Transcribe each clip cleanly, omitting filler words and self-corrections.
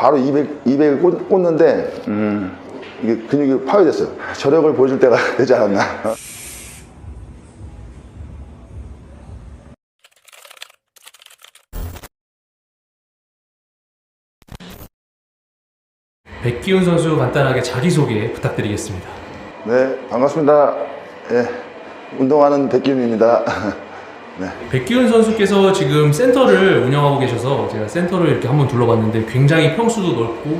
바로 200을 꽂는데 이게 근육이 파괴됐어요. 저력을 보여줄 때가 되지 않았나. 백기훈 선수 간단하게 자기소개 부탁드리겠습니다. 네, 반갑습니다. 예, 운동하는 백기훈입니다. 네. 백기훈 선수께서 지금 센터를 운영하고 계셔서 제가 센터를 이렇게 한번 둘러봤는데 굉장히 평수도 넓고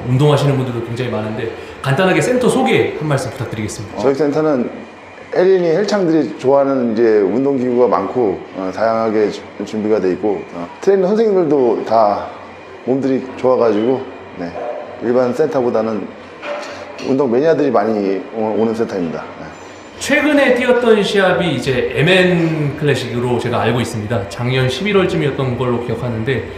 운동하시는 분들도 굉장히 많은데 간단하게 센터 소개 한 말씀 부탁드리겠습니다. 저희 센터는 헬린이 헬창들이 좋아하는 이제 운동기구가 많고 다양하게 준비가 돼 있고 트레이너 선생님들도 다 몸들이 좋아가지고 네, 일반 센터보다는 운동 매니아들이 많이 오는 센터입니다. 네. 최근에 뛰었던 시합이 이제 MN 클래식으로 제가 알고 있습니다. 작년 11월쯤이었던 걸로 기억하는데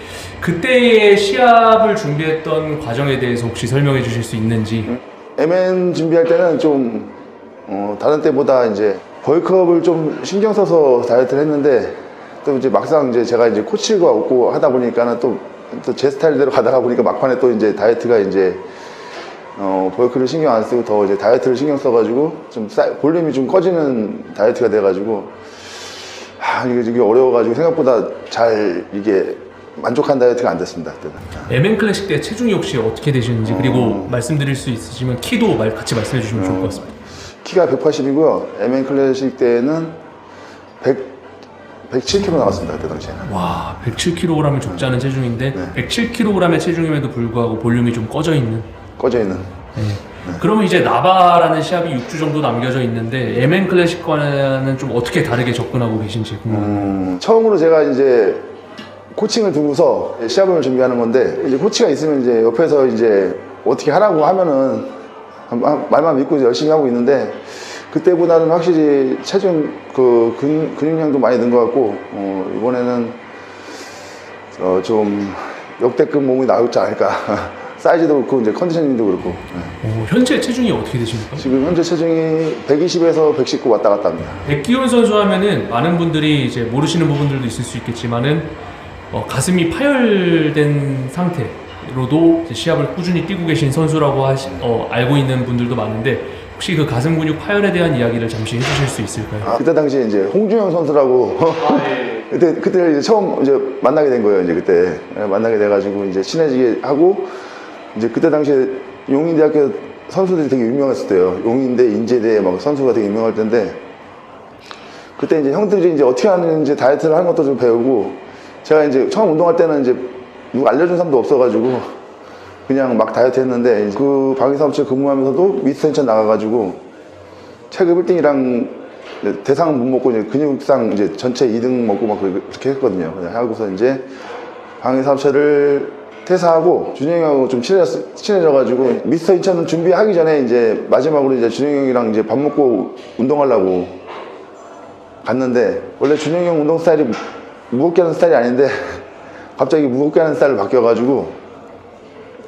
그때의 시합을 준비했던 과정에 대해서 혹시 설명해 주실 수 있는지. MN 준비할 때는 좀 다른 때보다 이제 벌크업을 좀 신경 써서 다이어트를 했는데 또 이제 막상 이제 제가 이제 코치가 없고 하다 보니까는 또 제 스타일대로 가다가 보니까 막판에 또 이제 다이어트가 이제 벌크를 신경 안 쓰고 더 이제 다이어트를 신경 써가지고 좀 볼륨이 좀 꺼지는 다이어트가 돼가지고 이게 어려워가지고 생각보다 잘 이게 만족한 다이어트가 안 됐습니다. 그때는. MN 클래식 때 체중이 혹시 어떻게 되시는지 그리고 말씀드릴 수 있으시면 키도 같이 말씀해 주시면 좋을 것 같습니다. 키가 180이고요. MN 클래식 때는 107kg 나왔습니다. 그때 당시에는. 와, 107kg을 적지 않은 체중인데 네. 107kg의 체중임에도 불구하고 볼륨이 좀 꺼져 있는. 꺼져 있는. 네. 그러면 이제 나바라는 시합이 6주 정도 남겨져 있는데 MN 클래식과는 좀 어떻게 다르게 접근하고 계신지 궁금합니다. 처음으로 제가 이제 코칭을 두고서 시합을 준비하는 건데 이제 코치가 있으면 이제 옆에서 이제 어떻게 하라고 하면은 말만 믿고 열심히 하고 있는데 그때보다는 확실히 체중 근육량도 많이 는 것 같고 이번에는 좀 역대급 몸이 나올지 않을까. 사이즈도 그렇고 이제 컨디셔닝도 그렇고. 네. 현재 체중이 어떻게 되십니까? 지금 현재 체중이 120에서 119 왔다 갔다 합니다. 백기훈 선수 하면은 많은 분들이 이제 모르시는 부분들도 있을 수 있겠지만은 가슴이 파열된 상태로도 이제 시합을 꾸준히 뛰고 계신 선수라고 알고 있는 분들도 많은데 혹시 그 가슴 근육 파열에 대한 이야기를 잠시 해주실 수 있을까요? 그때 당시에 이제 홍준영 선수라고 그때 이제 처음 이제 만나게 된 거예요. 이제 그때 만나게 돼가지고 이제 친해지게 하고 이제 그때 당시에 용인대학교 선수들이 되게 유명했을 때요. 용인대, 인제대 막 선수가 되게 유명할 때인데 그때 이제 형들이 이제 어떻게 하는지 다이어트를 하는 것도 좀 배우고 제가 이제 처음 운동할 때는 이제 누가 알려준 사람도 없어가지고 그냥 막 다이어트 했는데 그 방위사업체 근무하면서도 미스터 인천 나가가지고 체급 1등이랑 대상은 못 먹고 이제 근육상 이제 전체 2등 먹고 막 그렇게 했거든요. 하고서 이제 방위사업체를 퇴사하고 준영이 형하고 좀 친해져가지고 미스터 인천 준비하기 전에 이제 마지막으로 이제 준영이 형이랑 이제 밥 먹고 운동하려고 갔는데 원래 준영이 형 운동 스타일이 무겁게 하는 스타일이 아닌데 갑자기 무겁게 하는 스타일로 바뀌어가지고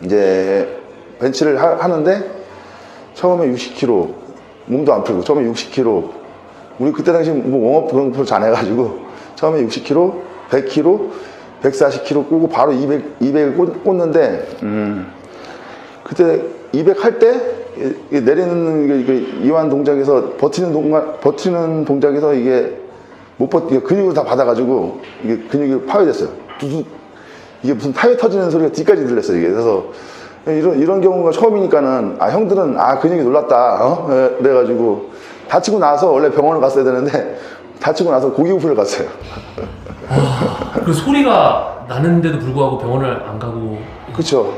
이제 벤치를 하는데 처음에 60kg 몸도 안 풀고 처음에 60kg 우리 그때 당시 뭐 웜업 그런 거 잘 안 해가지고 처음에 60kg, 100kg, 140kg 꽂고 바로 200을 꽂는데 그때 200 할 때 내리는 이완 동작에서 버티는 동작에서 이게 근육을 다 받아가지고 이게 근육이 파괴됐어요. 이게 무슨 타이어 터지는 소리가 뒤까지 들렸어요. 이게 그래서 이런 경우가 처음이니까는 형들은 근육이 놀랐다 그래가지고 다치고 나서 원래 병원을 갔어야 되는데 다치고 나서 고기부풀을 갔어요. 그 소리가 나는데도 불구하고 병원을 안 가고. 그렇죠.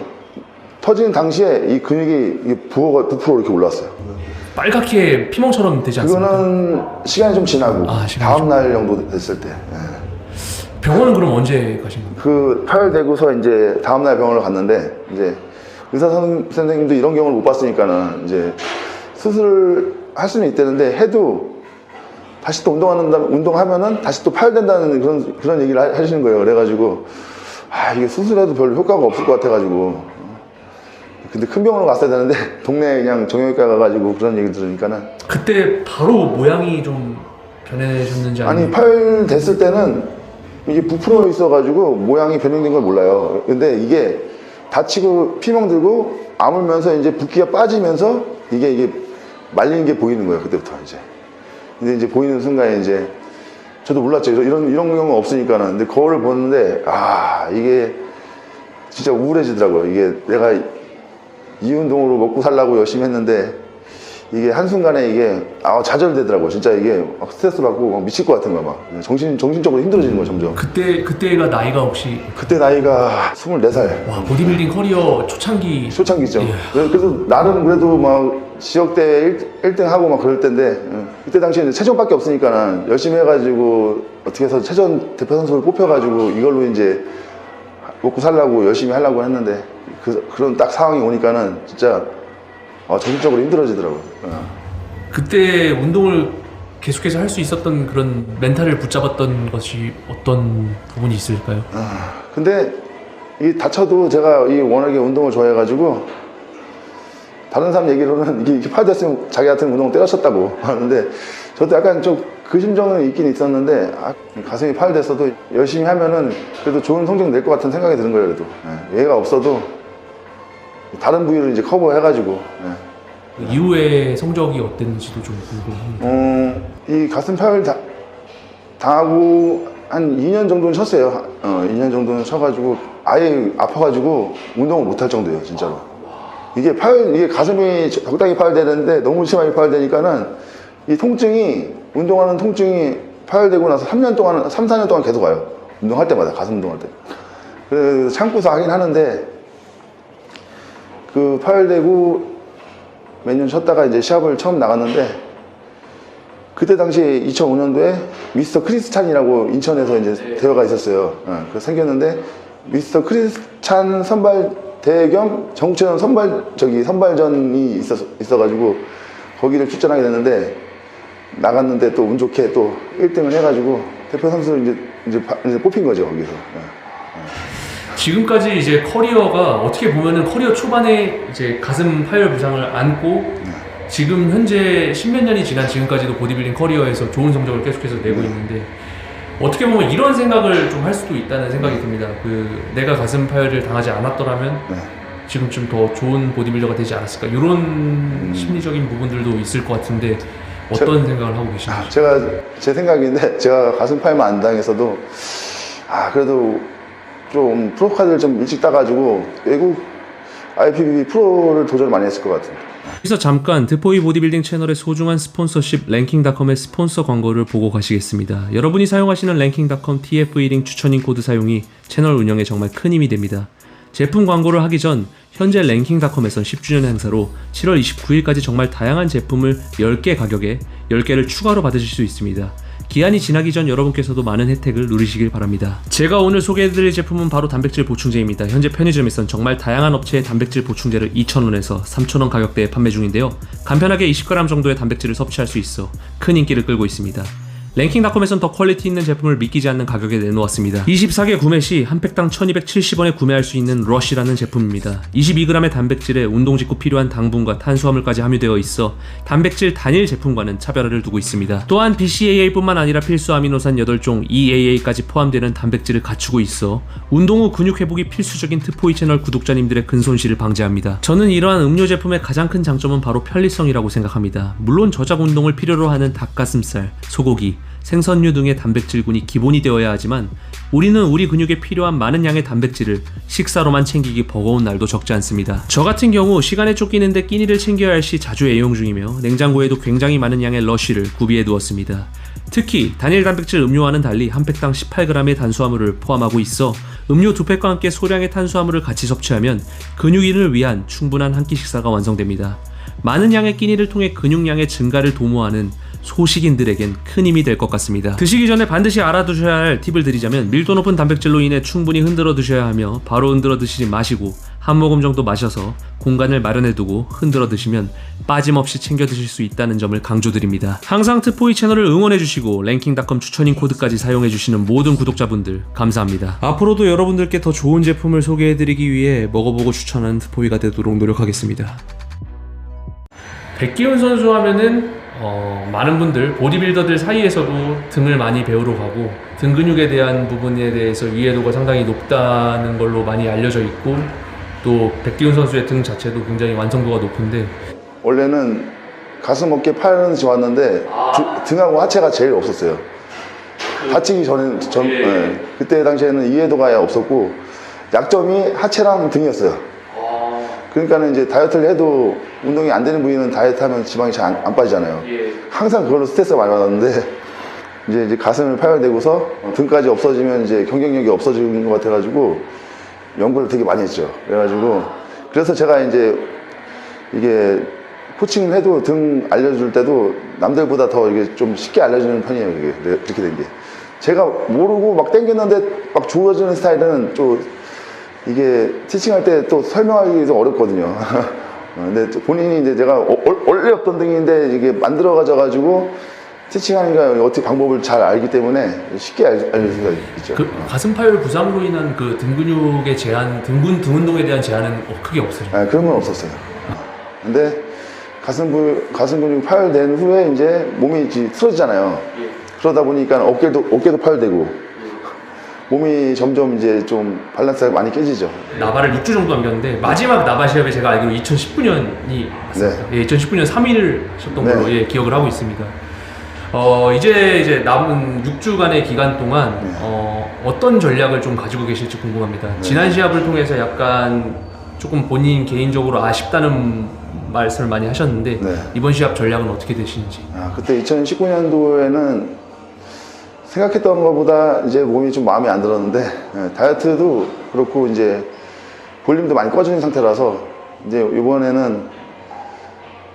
터지는 당시에 이 근육이 부풀어 이렇게 올라왔어요. 빨갛게 피멍처럼 되지 않습니까? 그거는 시간이 좀 지나고 다음 날 정도 됐을 때. 병원은 그럼 언제 가신 겁니까? 그 파열되고서 이제 다음 날 병원을 갔는데 이제 의사 선생님도 이런 경우를 못 봤으니까는 이제 수술할 수는 있다는데 해도 다시 또 운동하면은 다시 또 파열된다는 그런 얘기를 하시는 거예요. 그래가지고 이게 수술해도 별로 효과가 없을 것 같아가지고 근데 큰 병원으로 갔어야 되는데 동네에 그냥 정형외과 가가지고 그런 얘기 들으니까는 그때 바로 모양이 좀 변해졌는지 아니 파열됐을 때는 이게 부풀어 있어가지고 모양이 변형된 걸 몰라요. 근데 이게 다치고 피멍 들고 아물면서 이제 붓기가 빠지면서 이게 말리는 게 보이는 거예요. 그때부터 이제. 근데 이제 보이는 순간에 이제 저도 몰랐죠. 이런 경우가 없으니까는. 근데 거울을 보는데 이게 진짜 우울해지더라고요. 이게 내가 이 운동으로 먹고 살라고 열심히 했는데 이게 한순간에 이게 좌절되더라고요. 진짜 이게 막 스트레스 받고 막 미칠 것 같은 거야. 막 정신적으로 힘들어지는 거야, 점점. 그때가 나이가 혹시 그때 나이가 24살. 와, 보디빌딩 커리어 초창기죠. 예. 그래서 나름 그래도 막 지역대회 1등 하고 막 그럴 때인데 그때 당시에는 체전밖에 없으니까 열심히 해가지고 어떻게 해서 체전 대표 선수를 뽑혀가지고 이걸로 이제 먹고 살라고 열심히 하려고 했는데 그런 딱 상황이 오니까는 진짜 정신적으로 힘들어지더라고요. 그때 운동을 계속해서 할 수 있었던 그런 멘탈을 붙잡았던 것이 어떤 부분이 있을까요? 근데 이 다쳐도 제가 이 워낙에 운동을 좋아해가지고 다른 사람 얘기로는 이게 팔 됐으면 자기 같은 운동을 때려쳤다고 하는데 저도 약간 좀 그 심정은 있긴 있었는데 가슴이 팔 됐어도 열심히 하면은 그래도 좋은 성적 낼 것 같은 생각이 드는 거예요. 그래도 얘가 없어도 다른 부위를 이제 커버해가지고 이후에 성적이 어땠는지도 좀 궁금합니다. 이 가슴 파열 당하고 한 2년 정도는 쳤어요. 2년 정도는 쳐가지고 아예 아파가지고 운동을 못할 정도예요, 진짜로. 이게 가슴이 적당히 파열되는데 너무 심하게 파열되니까는 이 운동하는 통증이 파열되고 나서 3년 동안, 3, 4년 동안 계속 와요. 운동할 때마다, 가슴 운동할 때. 그래서 참고서 하긴 하는데 그 파열되고 몇 년 쉬었다가 이제 시합을 처음 나갔는데 그때 당시에 2005년도에 미스터 크리스찬이라고 인천에서 이제 대회가 있었어요. 그래서 생겼는데 미스터 크리스찬 선발대회 겸 전국체전 선발전이 있어가지고 거기를 출전하게 됐는데 나갔는데 또 운 좋게 또 1등을 해가지고 대표 선수를 이제 뽑힌 거죠, 거기서. 지금까지 이제 커리어가 어떻게 보면은 커리어 초반에 이제 가슴 파열 부상을 안고 지금 현재 십몇 년이 지난 지금까지도 보디빌딩 커리어에서 좋은 성적을 계속해서 내고 있는데 어떻게 보면 이런 생각을 좀 할 수도 있다는 생각이 듭니다. 내가 가슴 파열을 당하지 않았더라면 지금쯤 더 좋은 보디빌더가 되지 않았을까 이런 심리적인 부분들도 있을 것 같은데 어떤 생각을 하고 계신가요? 제 생각인데 제가 가슴 파열만 안 당했어도 그래도 좀 프로카드를 좀 일찍 따가지고 외국 IFBB 프로를 도전을 많이 했을 것 같아요. 여기서 잠깐 드포이 보디빌딩 채널의 소중한 스폰서십 랭킹닷컴의 스폰서 광고를 보고 가시겠습니다. 여러분이 사용하시는 랭킹닷컴 TF1링 추천인 코드 사용이 채널 운영에 정말 큰 힘이 됩니다. 제품 광고를 하기 전 현재 랭킹닷컴에선 10주년 행사로 7월 29일까지 정말 다양한 제품을 10개 가격에 10개를 추가로 받으실 수 있습니다. 기한이 지나기 전 여러분께서도 많은 혜택을 누리시길 바랍니다. 제가 오늘 소개해드릴 제품은 바로 단백질 보충제입니다. 현재 편의점에선 정말 다양한 업체의 단백질 보충제를 2,000원에서 3,000원 가격대에 판매 중인데요. 간편하게 20g 정도의 단백질을 섭취할 수 있어 큰 인기를 끌고 있습니다. 랭킹닷컴에선 더 퀄리티 있는 제품을 믿기지 않는 가격에 내놓았습니다. 24개 구매 시 한 팩당 1270원에 구매할 수 있는 러쉬라는 제품입니다. 22g의 단백질에 운동 직후 필요한 당분과 탄수화물까지 함유되어 있어 단백질 단일 제품과는 차별화를 두고 있습니다. 또한 BCAA뿐만 아니라 필수 아미노산 8종 EAA까지 포함되는 단백질을 갖추고 있어 운동 후 근육 회복이 필수적인 트포이 채널 구독자님들의 근손실을 방지합니다. 저는 이러한 음료 제품의 가장 큰 장점은 바로 편리성이라고 생각합니다. 물론 저작 운동을 필요로 하는 닭가슴살, 소고기, 생선류 등의 단백질군이 기본이 되어야 하지만 우리는 우리 근육에 필요한 많은 양의 단백질을 식사로만 챙기기 버거운 날도 적지 않습니다. 저 같은 경우 시간에 쫓기는데 끼니를 챙겨야 할 시 자주 애용 중이며 냉장고에도 굉장히 많은 양의 러쉬를 구비해 두었습니다. 특히 단일 단백질 음료와는 달리 한 팩당 18g의 탄수화물을 포함하고 있어 음료 2팩과 함께 소량의 탄수화물을 같이 섭취하면 근육인을 위한 충분한 한 끼 식사가 완성됩니다. 많은 양의 끼니를 통해 근육량의 증가를 도모하는 소식인들에겐 큰 힘이 될 것 같습니다. 드시기 전에 반드시 알아두셔야 할 팁을 드리자면 밀도 높은 단백질로 인해 충분히 흔들어 드셔야 하며 바로 흔들어 드시지 마시고 한 모금 정도 마셔서 공간을 마련해두고 흔들어 드시면 빠짐없이 챙겨 드실 수 있다는 점을 강조드립니다. 항상 트포이 채널을 응원해주시고 랭킹닷컴 추천인 코드까지 사용해주시는 모든 구독자분들 감사합니다. 앞으로도 여러분들께 더 좋은 제품을 소개해드리기 위해 먹어보고 추천하는 트포이가 되도록 노력하겠습니다. 백기훈 선수 하면은 많은 분들, 보디빌더들 사이에서도 등을 많이 배우러 가고 등 근육에 대한 부분에 대해서 이해도가 상당히 높다는 걸로 많이 알려져 있고 또 백기훈 선수의 등 자체도 굉장히 완성도가 높은데 원래는 가슴, 어깨, 팔은 좋았는데 등하고 하체가 제일 없었어요. 다치기 전에 예. 그때 당시에는 이해도가 아예 없었고 약점이 하체랑 등이었어요. 그러니까는 이제 다이어트를 해도 운동이 안 되는 부위는 다이어트하면 지방이 잘 안 빠지잖아요. 항상 그걸로 스트레스가 많이 받았는데 이제 가슴을 파열되고서 등까지 없어지면 이제 경쟁력이 없어지는 것 같아가지고 연구를 되게 많이 했죠. 그래서 제가 이제 이게 코칭을 해도 등 알려줄 때도 남들보다 더 이게 좀 쉽게 알려주는 편이에요. 이게 이렇게 된 게. 제가 모르고 막 땡겼는데 막 좋아지는 스타일은 또 이게 티칭할 때 또 설명하기 좀 어렵거든요. 근데 본인이 이제 제가 원래 없던 등인데 이게 만들어가지고 티칭하니까 어떻게 방법을 잘 알기 때문에 쉽게 알릴 수가 있죠. 그 가슴 파열 부상으로 인한 그 등 근육의 제한, 등 운동에 대한 제한은 크게 없어요. 아, 그런 건 없었어요. 근데 가슴 근육 파열된 후에 이제 몸이 틀어지잖아요. 그러다 보니까 어깨도 파열되고 몸이 점점 이제 좀 밸런스가 많이 깨지죠. 나바를 6주 정도 남겼는데 마지막 나바 시합에 제가 알기로 2019년이 맞습니다. 네. 예, 2019년 3위를 하셨던 네. 걸로 예, 기억을 하고 있습니다. 이제 남은 6주간의 기간 동안 네. 어떤 전략을 좀 가지고 계실지 궁금합니다. 지난 시합을 통해서 약간 조금 본인 개인적으로 아쉽다는 말씀을 많이 하셨는데 네. 이번 시합 전략은 어떻게 되시는지. 그때 2019년도에는 생각했던 것보다 이제 몸이 좀 마음에 안 들었는데 다이어트도 그렇고 이제 볼륨도 많이 꺼진 상태라서 이제 이번에는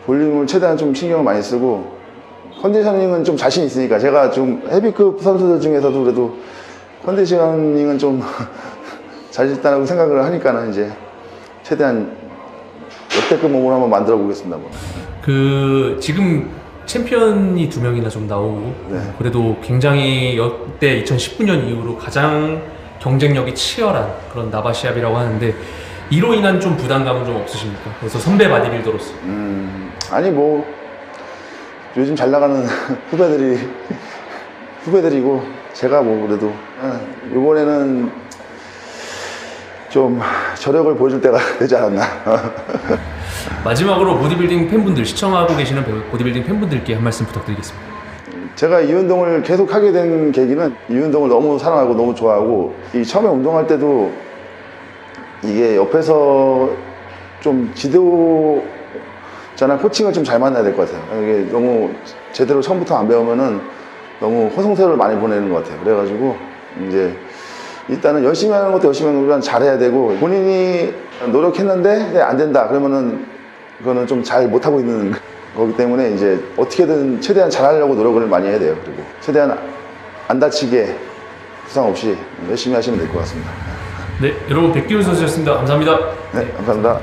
볼륨을 최대한 좀 신경을 많이 쓰고 컨디셔닝은 좀 자신 있으니까 제가 좀 헤비급 선수들 중에서도 그래도 컨디셔닝은 좀 자신 있다고 생각을 하니까는 이제 최대한 역대급 몸을 한번 만들어 보겠습니다. 지금 챔피언이 2명이나 좀 나오고 네. 그래도 굉장히 역대 2019년 이후로 가장 경쟁력이 치열한 그런 나바 시합이라고 하는데 이로 인한 좀 부담감은 좀 없으십니까? 그래서 선배 바디빌더로서. 아니 뭐 요즘 잘 나가는 후배들이고 제가 뭐 그래도 이번에는 좀 저력을 보여줄 때가 되지 않았나. 마지막으로 보디빌딩 팬분들, 시청하고 계시는 보디빌딩 팬분들께 한 말씀 부탁드리겠습니다. 제가 이 운동을 계속 하게 된 계기는 이 운동을 너무 사랑하고 너무 좋아하고 처음에 운동할 때도 이게 옆에서 좀 지도자나 코칭을 좀 잘 만나야 될 것 같아요. 이게 너무 제대로 처음부터 안 배우면은 너무 허송세월을 많이 보내는 것 같아요. 그래가지고 이제 일단은 열심히 하는 것도 열심히 하는 것보다 잘해야 되고 본인이 노력했는데 안 된다 그러면은 그거는 좀 잘 못하고 있는 거기 때문에 이제 어떻게든 최대한 잘하려고 노력을 많이 해야 돼요. 그리고 최대한 안 다치게 부상 없이 열심히 하시면 될 것 같습니다. 네, 여러분 백기훈 선수였습니다. 감사합니다. 네, 감사합니다.